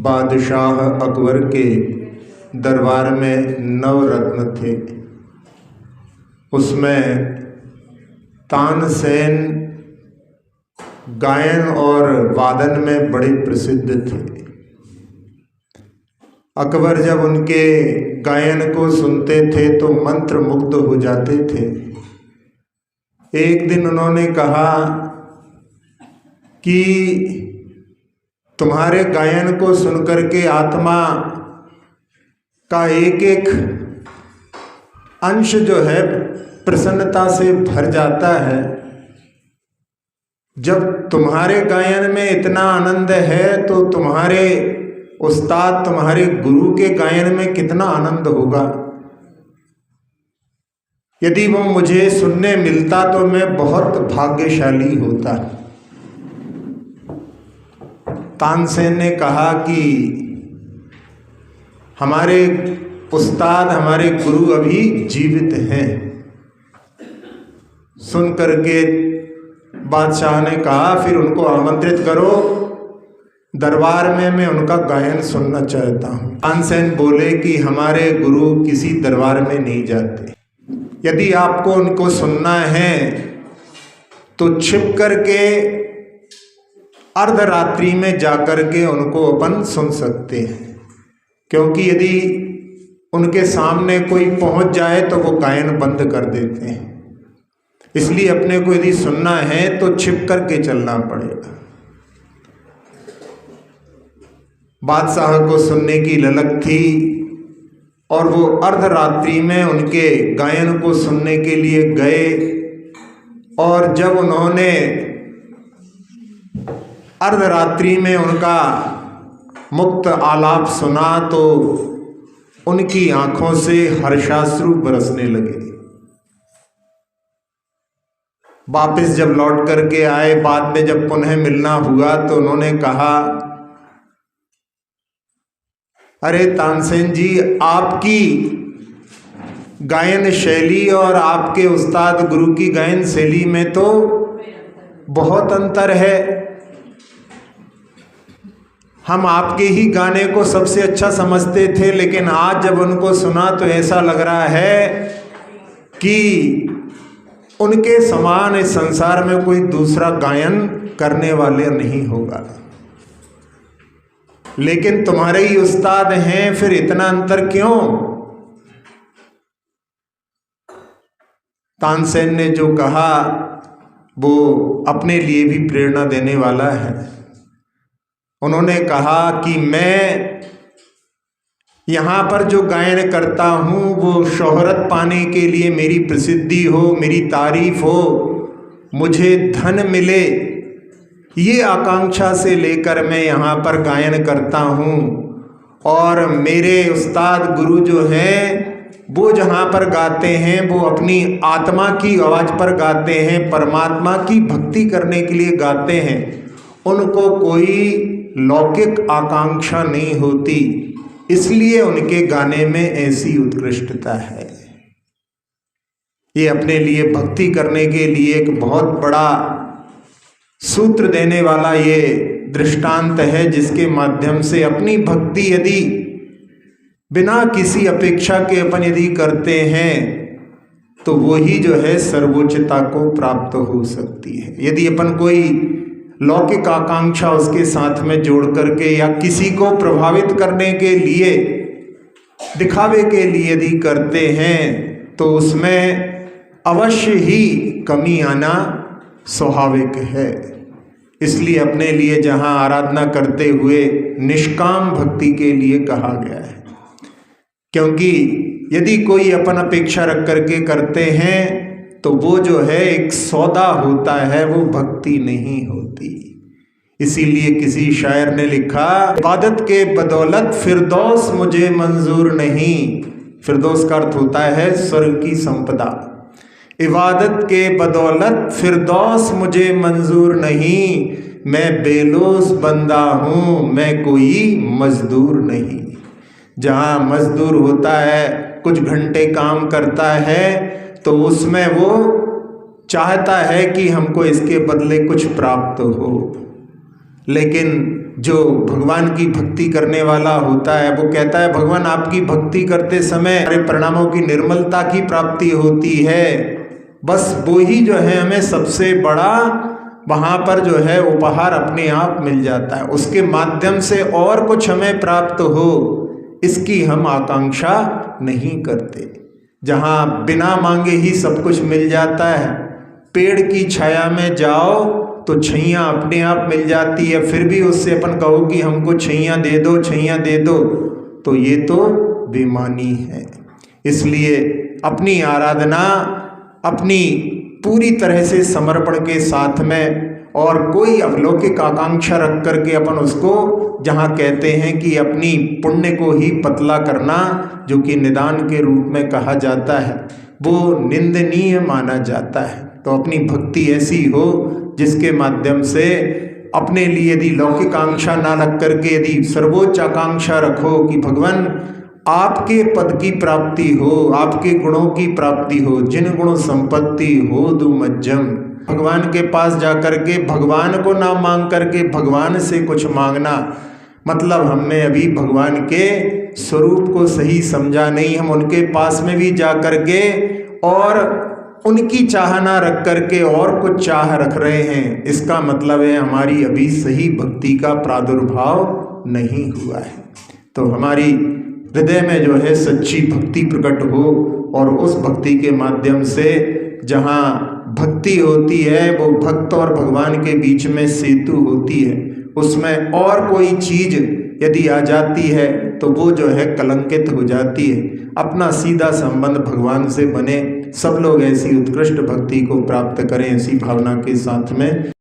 बादशाह अकबर के दरबार में नवरत्न थे। उसमें तानसेन गायन और वादन में बड़े प्रसिद्ध थे। अकबर जब उनके गायन को सुनते थे तो मंत्र मुग्ध हो जाते थे। एक दिन उन्होंने कहा कि तुम्हारे गायन को सुनकर के आत्मा का एक एक अंश जो है प्रसन्नता से भर जाता है। जब तुम्हारे गायन में इतना आनंद है तो तुम्हारे उस्ताद, तुम्हारे गुरु के गायन में कितना आनंद होगा। यदि वो मुझे सुनने मिलता तो मैं बहुत भाग्यशाली होता। तानसेन ने कहा कि हमारे उस्ताद, हमारे गुरु अभी जीवित हैं। सुन करके बादशाह ने कहा फिर उनको आमंत्रित करो, दरबार में मैं उनका गायन सुनना चाहता हूँ। तानसेन बोले कि हमारे गुरु किसी दरबार में नहीं जाते। यदि आपको उनको सुनना है तो छिप करके अर्धरात्रि में जाकर के उनको अपन सुन सकते हैं, क्योंकि यदि उनके सामने कोई पहुंच जाए तो वो गायन बंद कर देते हैं। इसलिए अपने को यदि सुनना है तो छिप करके चलना पड़ेगा। बादशाह को सुनने की ललक थी और वो अर्धरात्रि में उनके गायन को सुनने के लिए गए। और जब उन्होंने अर्धरात्रि में उनका मुक्त आलाप सुना तो उनकी आंखों से हर्षाश्रु बरसने लगे। वापस जब लौट करके आए, बाद में जब पुनः मिलना हुआ तो उन्होंने कहा, अरे तानसेन जी, आपकी गायन शैली और आपके उस्ताद गुरु की गायन शैली में तो बहुत अंतर है। हम आपके ही गाने को सबसे अच्छा समझते थे, लेकिन आज जब उनको सुना तो ऐसा लग रहा है कि उनके समान इस संसार में कोई दूसरा गायन करने वाले नहीं होगा। लेकिन तुम्हारे ही उस्ताद हैं, फिर इतना अंतर क्यों? तानसेन ने जो कहा वो अपने लिए भी प्रेरणा देने वाला है। उन्होंने कहा कि मैं यहाँ पर जो गायन करता हूँ वो शोहरत पाने के लिए, मेरी प्रसिद्धि हो, मेरी तारीफ हो, मुझे धन मिले, ये आकांक्षा से लेकर मैं यहाँ पर गायन करता हूँ। और मेरे उस्ताद गुरु जो हैं वो जहाँ पर गाते हैं वो अपनी आत्मा की आवाज़ पर गाते हैं, परमात्मा की भक्ति करने के लिए गाते हैं। उनको कोई लौकिक आकांक्षा नहीं होती, इसलिए उनके गाने में ऐसी उत्कृष्टता है। ये अपने लिए भक्ति करने के लिए एक बहुत बड़ा सूत्र देने वाला ये दृष्टांत है, जिसके माध्यम से अपनी भक्ति यदि बिना किसी अपेक्षा के अपन यदि करते हैं तो वही जो है सर्वोच्चता को प्राप्त हो सकती है। यदि अपन कोई लौकिक आकांक्षा उसके साथ में जोड़ करके या किसी को प्रभावित करने के लिए, दिखावे के लिए यदि करते हैं तो उसमें अवश्य ही कमी आना स्वाभाविक है। इसलिए अपने लिए जहाँ आराधना करते हुए निष्काम भक्ति के लिए कहा गया है, क्योंकि यदि कोई अपन अपेक्षा रख करके करते हैं तो वो जो है एक सौदा होता है, वो भक्ति नहीं होती। इसीलिए किसी शायर ने लिखा, इबादत के बदौलत फिरदौस मुझे मंजूर नहीं। फिरदौस का अर्थ होता है स्वर्ग की संपदा। इबादत के बदौलत फिरदौस मुझे मंजूर नहीं, मैं बेलोस बंदा हूँ, मैं कोई मजदूर नहीं। जहाँ मजदूर होता है, कुछ घंटे काम करता है, तो उसमें वो चाहता है कि हमको इसके बदले कुछ प्राप्त हो। लेकिन जो भगवान की भक्ति करने वाला होता है वो कहता है भगवान आपकी भक्ति करते समय हमारे परिणामों की निर्मलता की प्राप्ति होती है, बस वो ही जो है हमें सबसे बड़ा वहाँ पर जो है उपहार अपने आप मिल जाता है, उसके माध्यम से और कुछ हमें प्राप्त हो इसकी हम आकांक्षा नहीं करते। जहाँ बिना मांगे ही सब कुछ मिल जाता है, पेड़ की छाया में जाओ तो छैया अपने आप मिल जाती है, फिर भी उससे अपन कहो कि हमको छैया दे दो छैया दे दो, तो ये तो बेईमानी है। इसलिए अपनी आराधना अपनी पूरी तरह से समर्पण के साथ में और कोई अलौकिक आकांक्षा रख करके अपन उसको, जहाँ कहते हैं कि अपनी पुण्य को ही पतला करना जो कि निदान के रूप में कहा जाता है, वो निंदनीय माना जाता है। तो अपनी भक्ति ऐसी हो जिसके माध्यम से अपने लिए यदि लौकिक आकांक्षा ना रख करके यदि सर्वोच्च आकांक्षा रखो कि भगवान आपके पद की प्राप्ति हो, आपके गुणों की प्राप्ति हो, जिन गुण संपत्ति हो दु मज्जम। भगवान के पास जाकर के भगवान को ना मांग करके भगवान से कुछ मांगना, मतलब हमने अभी भगवान के स्वरूप को सही समझा नहीं। हम उनके पास में भी जा करके और उनकी चाह ना रख करके और कुछ चाह रख रहे हैं, इसका मतलब है हमारी अभी सही भक्ति का प्रादुर्भाव नहीं हुआ है। तो हमारी हृदय में जो है सच्ची भक्ति प्रकट हो और उस भक्ति के माध्यम से जहाँ भक्ति होती है वो भक्त और भगवान के बीच में सेतु होती है, उसमें और कोई चीज यदि आ जाती है तो वो जो है कलंकित हो जाती है। अपना सीधा संबंध भगवान से बने, सब लोग ऐसी उत्कृष्ट भक्ति को प्राप्त करें, ऐसी भावना के साथ में